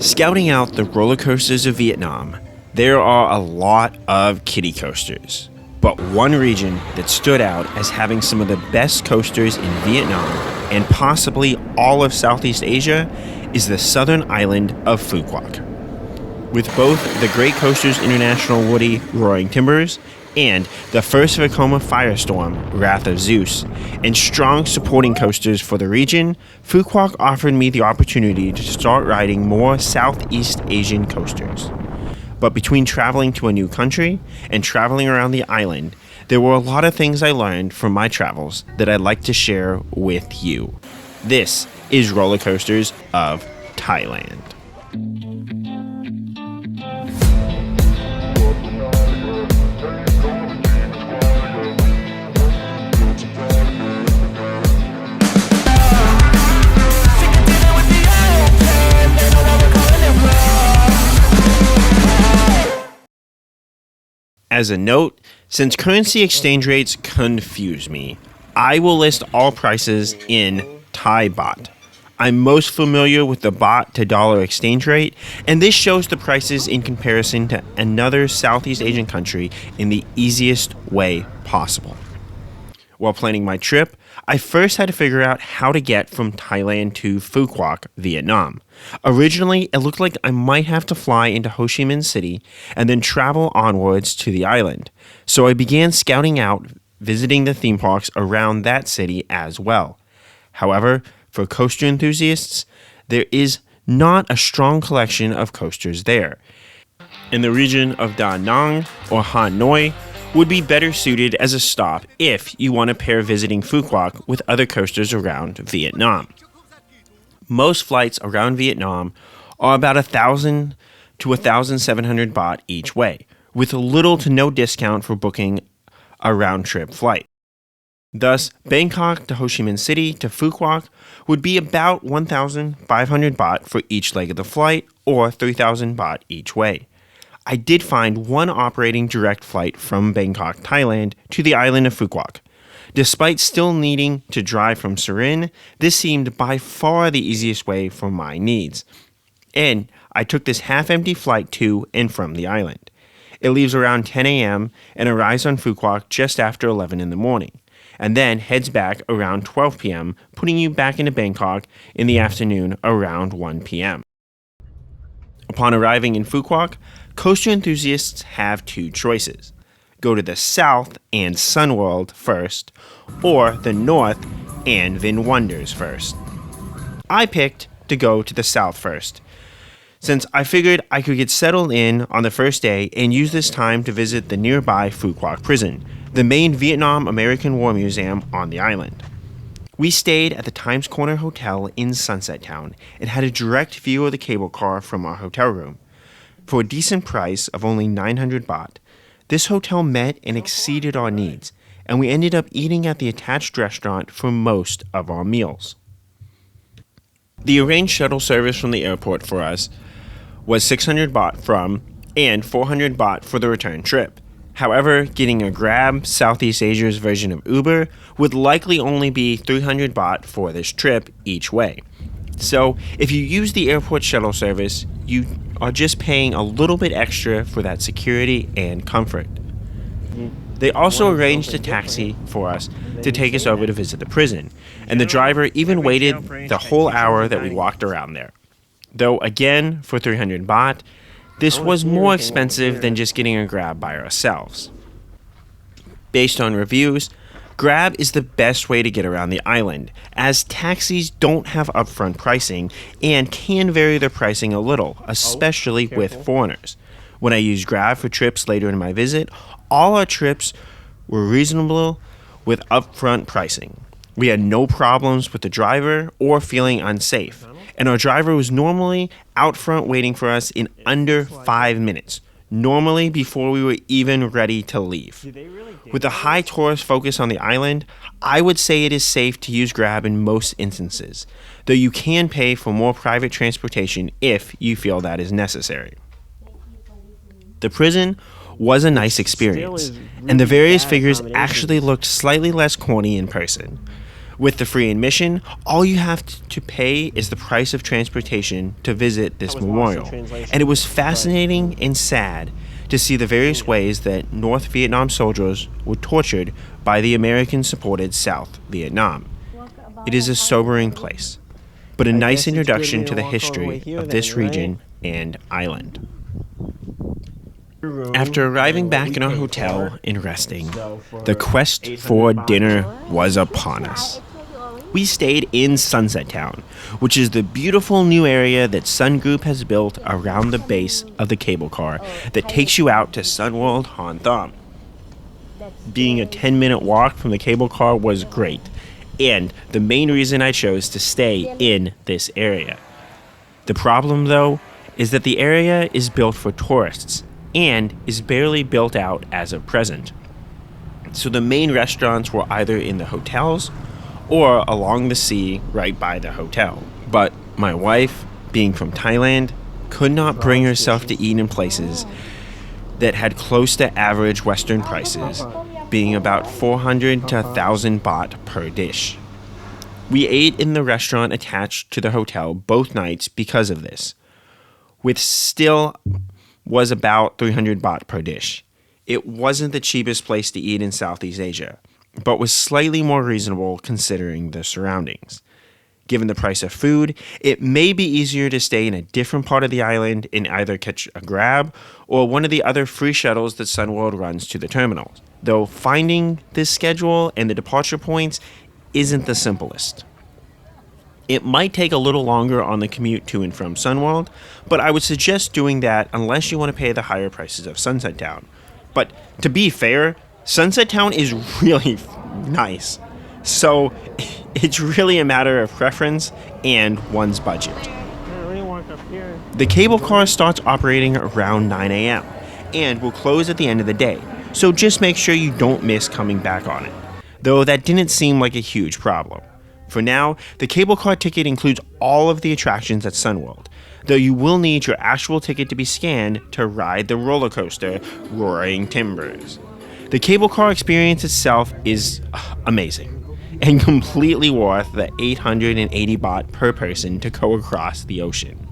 Scouting out the roller coasters of Vietnam, there are a lot of kiddie coasters. But one region that stood out as having some of the best coasters in Vietnam and possibly all of Southeast Asia is the southern island of Phu Quoc. With both the Great Coasters International Woodie Roaring Timbers and the first Vekoma Firestorm, Wrath of Zeus, and strong supporting coasters for the region, Phu Quoc offered me the opportunity to start riding more Southeast Asian coasters. But between traveling to a new country and traveling around the island, there were a lot of things I learned from my travels that I'd like to share with you. This is Roller Coasters of Thailand. As a note, since currency exchange rates confuse me, I will list all prices in Thai baht. I'm most familiar with the baht to dollar exchange rate, and this shows the prices in comparison to another Southeast Asian country in the easiest way possible. While planning my trip, I first had to figure out how to get from Thailand to Phu Quoc, Vietnam. Originally, it looked like I might have to fly into Ho Chi Minh City and then travel onwards to the island. So I began scouting out, visiting the theme parks around that city as well. However, for coaster enthusiasts, there is not a strong collection of coasters there. In the region of Da Nang or Hanoi, would be better suited as a stop if you want to pair visiting Phu Quoc with other coasters around Vietnam. Most flights around Vietnam are about 1,000 to 1,700 baht each way, with little to no discount for booking a round-trip flight. Thus, Bangkok to Ho Chi Minh City to Phu Quoc would be about 1,500 baht for each leg of the flight, or 3,000 baht each way. I did find one operating direct flight from Bangkok, Thailand to the island of Phu Quoc. Despite still needing to drive from Surin, this seemed by far the easiest way for my needs. And I took this half-empty flight to and from the island. It leaves around 10 a.m. and arrives on Phu Quoc just after 11 in the morning, and then heads back around 12 p.m., putting you back into Bangkok in the afternoon around 1 p.m. Upon arriving in Phu Quoc, coaster enthusiasts have two choices. Go to the south and SunWorld first, or the north and VinWonders first. I picked to go to the south first, since I figured I could get settled in on the first day and use this time to visit the nearby Phu Quoc prison, the main Vietnam American War Museum on the island. We stayed at the Times Corner Hotel in Sunset Town and had a direct view of the cable car from our hotel room. For a decent price of only 900 baht, this hotel met and exceeded our needs, and we ended up eating at the attached restaurant for most of our meals. The arranged shuttle service from the airport for us was 600 baht from and 400 baht for the return trip. However, getting a Grab, Southeast Asia's version of Uber, would likely only be 300 baht for this trip each way. So, if you use the airport shuttle service, you are just paying a little bit extra for that security and comfort. They also arranged a taxi for us to take us over to visit the prison, and the driver even waited the whole hour that we walked around there. Though again, for 300 baht, this was more expensive than just getting a Grab by ourselves. Based on reviews, Grab is the best way to get around the island, as taxis don't have upfront pricing and can vary their pricing a little, especially with foreigners. When I used Grab for trips later in my visit, all our trips were reasonable with upfront pricing. We had no problems with the driver or feeling unsafe, and our driver was normally out front waiting for us in under 5 minutes, normally before we were even ready to leave. With a high tourist focus on the island, I would say it is safe to use Grab in most instances, though you can pay for more private transportation if you feel that is necessary. The prison was a nice experience, and the various figures actually looked slightly less corny in person. With the free admission, all you have to pay is the price of transportation to visit this memorial. And it was fascinating and sad to see the various ways that North Vietnam soldiers were tortured by the American-supported South Vietnam. It is a sobering place, but a nice introduction to the history of this region and island. After arriving back in our hotel and resting, the quest for dinner was upon us. We stayed in Sunset Town, which is the beautiful new area that Sun Group has built around the base of the cable car that takes you out to SunWorld Han Thom. Being a 10-minute walk from the cable car was great, and the main reason I chose to stay in this area. The problem, though, is that the area is built for tourists and is barely built out as of present. So the main restaurants were either in the hotels or along the sea right by the hotel. But my wife, being from Thailand, could not bring herself to eat in places that had close to average Western prices, being about 400 to 1,000 baht per dish. We ate in the restaurant attached to the hotel both nights because of this, which still was about 300 baht per dish. It wasn't the cheapest place to eat in Southeast Asia, but was slightly more reasonable considering the surroundings. Given the price of food, it may be easier to stay in a different part of the island and either catch a Grab or one of the other free shuttles that SunWorld runs to the terminals, though finding this schedule and the departure points isn't the simplest. It might take a little longer on the commute to and from SunWorld, but I would suggest doing that unless you want to pay the higher prices of Sunset Town. But to be fair, Sunset Town is really nice, so it's really a matter of preference and one's budget. The cable car starts operating around 9 a.m. and will close at the end of the day, so just make sure you don't miss coming back on it, though that didn't seem like a huge problem. For now, the cable car ticket includes all of the attractions at SunWorld, though you will need your actual ticket to be scanned to ride the roller coaster, Roaring Timbers. The cable car experience itself is amazing, and completely worth the 880 baht per person to go across the ocean.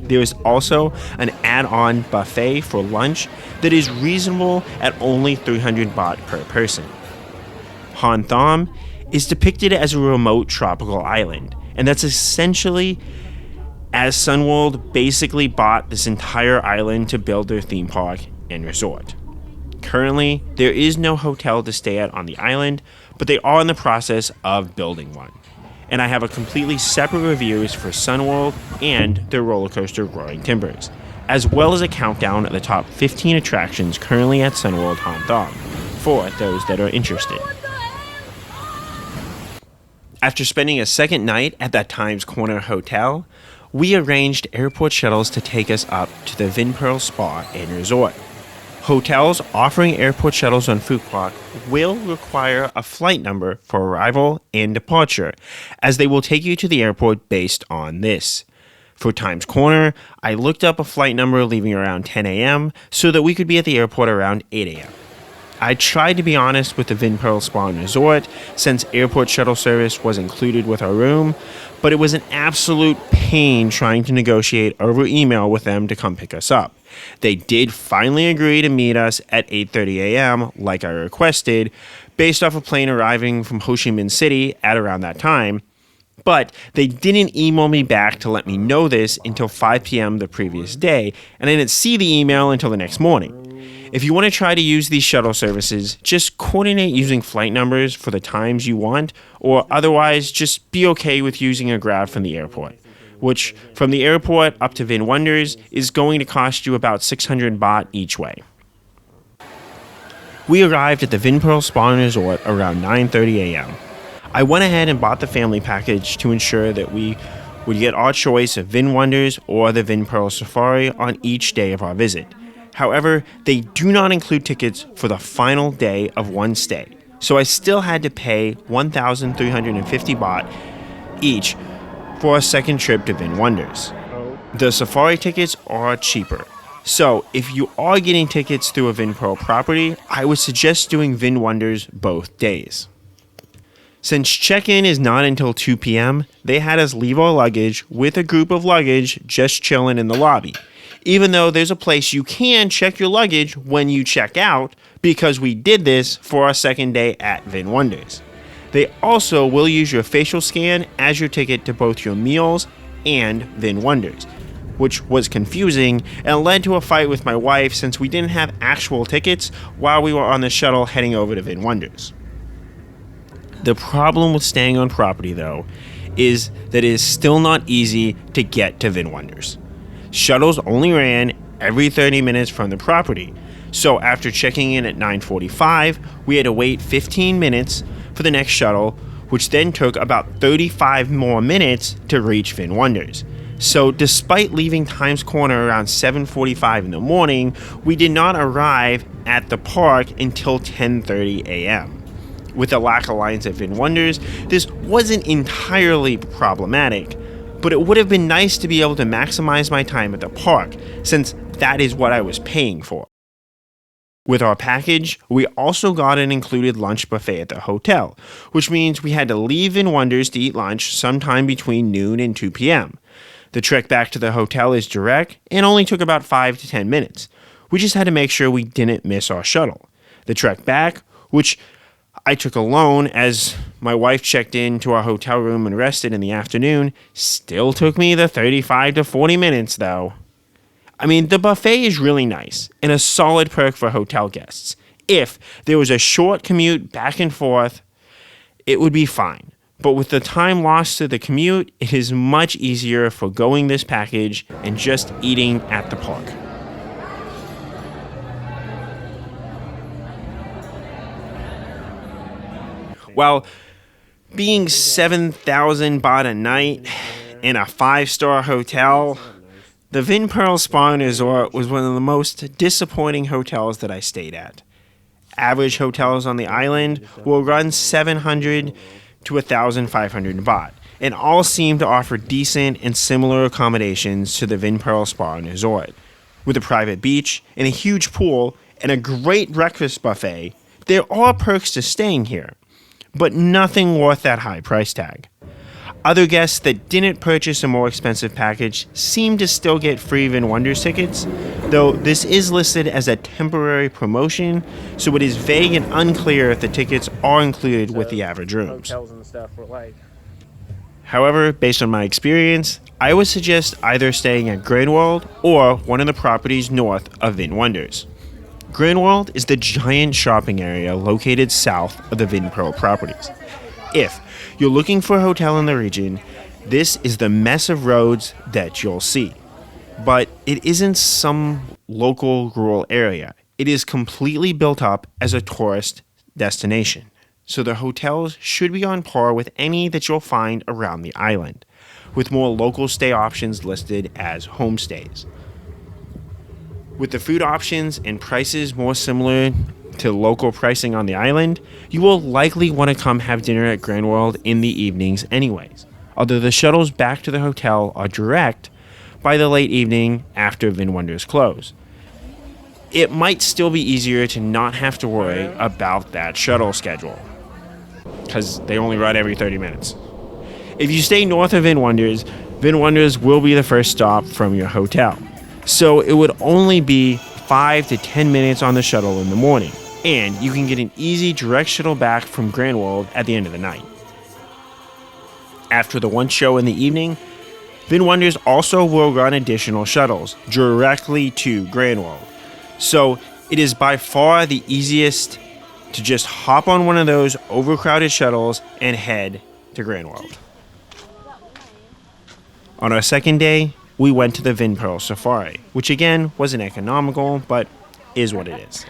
There is also an add-on buffet for lunch that is reasonable at only 300 baht per person. Han Thom is depicted as a remote tropical island, and that's essentially as SunWorld basically bought this entire island to build their theme park and resort. Currently, there is no hotel to stay at on the island, but they are in the process of building one. And I have a completely separate reviews for SunWorld and their roller coaster Roaring Timbers, as well as a countdown of the top 15 attractions currently at SunWorld Han Thom for those that are interested. After spending a second night at that Times Corner hotel, we arranged airport shuttles to take us up to the VinPearl Spa and Resort. Hotels offering airport shuttles on Phu Quoc will require a flight number for arrival and departure, as they will take you to the airport based on this. For Times Corner, I looked up a flight number leaving around 10 a.m. so that we could be at the airport around 8 a.m. I tried to be honest with the VinPearl Spa Resort since airport shuttle service was included with our room, but it was an absolute pain trying to negotiate over email with them to come pick us up. They did finally agree to meet us at 8:30 a.m. like I requested, based off a plane arriving from Ho Chi Minh City at around that time, but they didn't email me back to let me know this until 5 p.m. the previous day, and I didn't see the email until the next morning. If you want to try to use these shuttle services, just coordinate using flight numbers for the times you want, or otherwise just be okay with using a Grab from the airport, which from the airport up to VinWonders is going to cost you about 600 baht each way. We arrived at the VinPearl Spa Resort around 9:30 a.m. I went ahead and bought the family package to ensure that we would get our choice of VinWonders or the VinPearl Safari on each day of our visit. However, they do not include tickets for the final day of one stay, so I still had to pay 1,350 baht each for a second trip to VinWonders. The Safari tickets are cheaper, so if you are getting tickets through a VinPearl property, I would suggest doing VinWonders both days. Since check-in is not until 2 p.m., they had us leave our luggage with a group of luggage just chilling in the lobby. Even though there's a place you can check your luggage when you check out, because we did this for our second day at VinWonders. They also will use your facial scan as your ticket to both your meals and VinWonders, which was confusing and led to a fight with my wife since we didn't have actual tickets while we were on the shuttle heading over to VinWonders. The problem with staying on property, though, is that it is still not easy to get to VinWonders. Shuttles only ran every 30 minutes from the property, so after checking in at 9:45, we had to wait 15 minutes for the next shuttle, which then took about 35 more minutes to reach VinWonders. So despite leaving Times Corner around 7:45 in the morning, we did not arrive at the park until 10:30 a.m. With the lack of lines at VinWonders, this wasn't entirely problematic, but it would have been nice to be able to maximize my time at the park, since that is what I was paying for. With our package, we also got an included lunch buffet at the hotel, which means we had to leave VinWonders to eat lunch sometime between noon and 2 p.m. The trek back to the hotel is direct and only took about 5 to 10 minutes. We just had to make sure we didn't miss our shuttle. The trek back, which I took alone as my wife checked into our hotel room and rested in the afternoon, still took me the 35 to 40 minutes though. I mean, the buffet is really nice and a solid perk for hotel guests. If there was a short commute back and forth, it would be fine. But with the time lost to the commute, it is much easier forgoing this package and just eating at the park. While being 7,000 baht a night in a 5-star hotel, the VinPearl Spa Resort was one of the most disappointing hotels that I stayed at. Average hotels on the island will run 700 to 1,500 baht, and all seem to offer decent and similar accommodations to the VinPearl Spa Resort. With a private beach and a huge pool and a great breakfast buffet, there are perks to staying here, but nothing worth that high price tag. Other guests that didn't purchase a more expensive package seem to still get free VinWonders tickets, though this is listed as a temporary promotion, so it is vague and unclear if the tickets are included with the average rooms. However, based on my experience, I would suggest either staying at VinWorld or one of the properties north of VinWonders. VinWorld is the giant shopping area located south of the VinPearl properties. If you're looking for a hotel in the region, this is the mess of roads that you'll see. But it isn't some local rural area. It is completely built up as a tourist destination. So the hotels should be on par with any that you'll find around the island, with more local stay options listed as homestays. With the food options and prices more similar to local pricing on the island, you will likely want to come have dinner at VinWorld in the evenings anyways, although the shuttles back to the hotel are direct by the late evening after VinWonders close. It might still be easier to not have to worry about that shuttle schedule, because they only run every 30 minutes. If you stay north of VinWonders, VinWonders will be the first stop from your hotel. So it would only be 5 to 10 minutes on the shuttle in the morning, and you can get an easy direct shuttle back from VinWorld at the end of the night. After the one show in the evening, VinWonders also will run additional shuttles directly to VinWorld. So it is by far the easiest to just hop on one of those overcrowded shuttles and head to VinWorld. On our second day, we went to the VinPearl Safari, which again wasn't economical, but is what it is.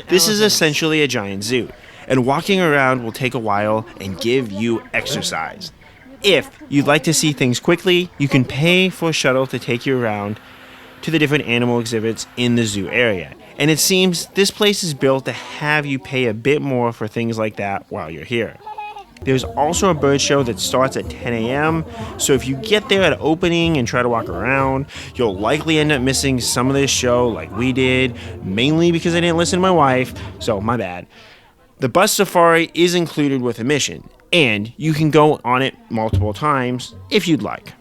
This is essentially a giant zoo, and walking around will take a while and give you exercise. If you'd like to see things quickly, you can pay for a shuttle to take you around to the different animal exhibits in the zoo area. And it seems this place is built to have you pay a bit more for things like that while you're here. There's also a bird show that starts at 10 a.m., so if you get there at opening and try to walk around, you'll likely end up missing some of this show like we did, mainly because I didn't listen to my wife, so my bad. The bus safari is included with admission, and you can go on it multiple times if you'd like.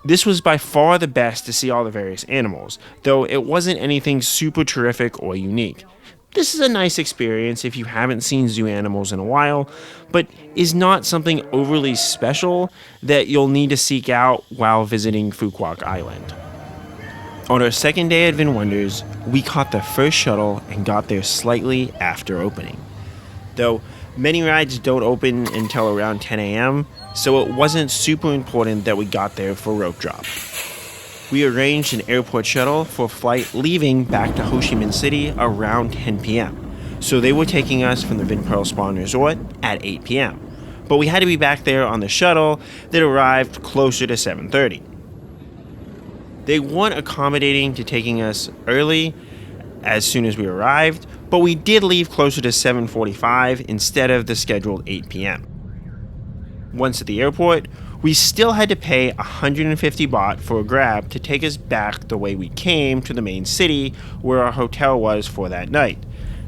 This was by far the best to see all the various animals, though it wasn't anything super terrific or unique. This is a nice experience if you haven't seen zoo animals in a while, but is not something overly special that you'll need to seek out while visiting Phu Quoc Island. On our second day at VinWonders, we caught the first shuttle and got there slightly after opening. Though many rides don't open until around 10 a.m., so it wasn't super important that we got there for rope drop. We arranged an airport shuttle for a flight leaving back to Ho Chi Minh City around 10 p.m., so they were taking us from the VinPearl Spa Resort at 8 p.m., but we had to be back there on the shuttle that arrived closer to 7:30. They weren't accommodating to taking us early as soon as we arrived, but we did leave closer to 7:45 instead of the scheduled 8 p.m. Once at the airport, we still had to pay 150 baht for a grab to take us back the way we came to the main city where our hotel was for that night.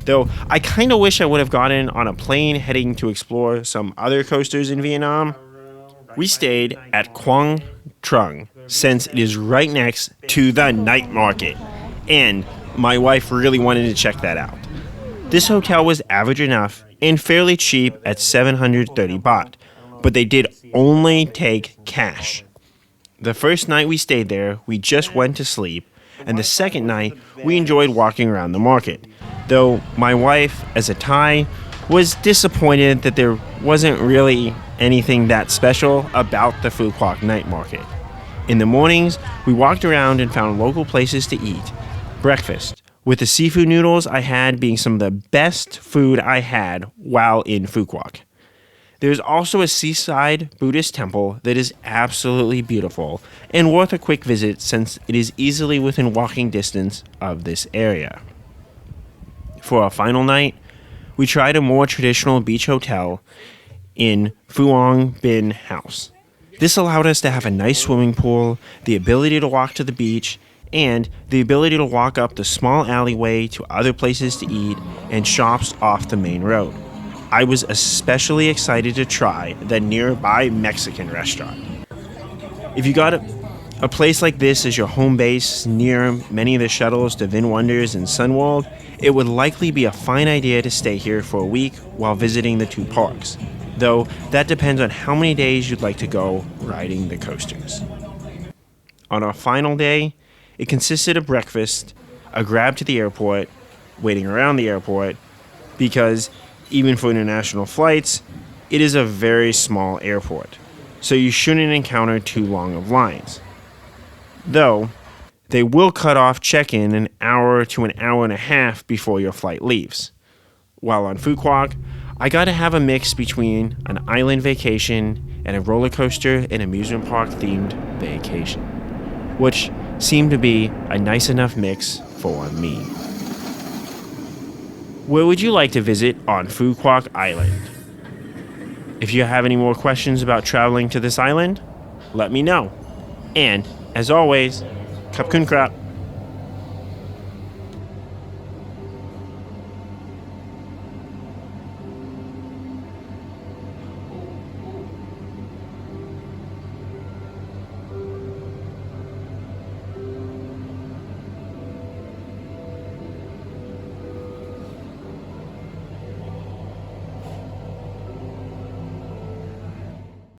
Though I kind of wish I would have gotten on a plane heading to explore some other coasters in Vietnam. We stayed at Quang Trung since it is right next to the night market, and my wife really wanted to check that out. This hotel was average enough and fairly cheap at 730 baht, but they did only take cash. The first night we stayed there, we just went to sleep, and the second night, we enjoyed walking around the market, though my wife, as a Thai, was disappointed that there wasn't really anything that special about the Phu Quoc night market. In the mornings, we walked around and found local places to eat. Breakfast, with the seafood noodles I had being some of the best food I had while in Phu Quoc. There's also a seaside Buddhist temple that is absolutely beautiful and worth a quick visit since it is easily within walking distance of this area. For our final night, we tried a more traditional beach hotel in Phuong Bin House. This allowed us to have a nice swimming pool, the ability to walk to the beach, and the ability to walk up the small alleyway to other places to eat and shops off the main road. I was especially excited to try the nearby Mexican restaurant. If you got a place like this as your home base near many of the shuttles to VinWonders and SunWorld, it would likely be a fine idea to stay here for a week while visiting the two parks, though that depends on how many days you'd like to go riding the coasters. On our final day, it consisted of breakfast, a grab to the airport, waiting around the airport, because even for international flights, it is a very small airport, so you shouldn't encounter too long of lines. Though, they will cut off check-in an hour to an hour and a half before your flight leaves. While on Phu Quoc, I got to have a mix between an island vacation and a roller coaster and amusement park themed vacation, which seemed to be a nice enough mix for me. Where would you like to visit on Phu Quoc Island? If you have any more questions about traveling to this island, let me know. And, as always, Kap Kun Krap.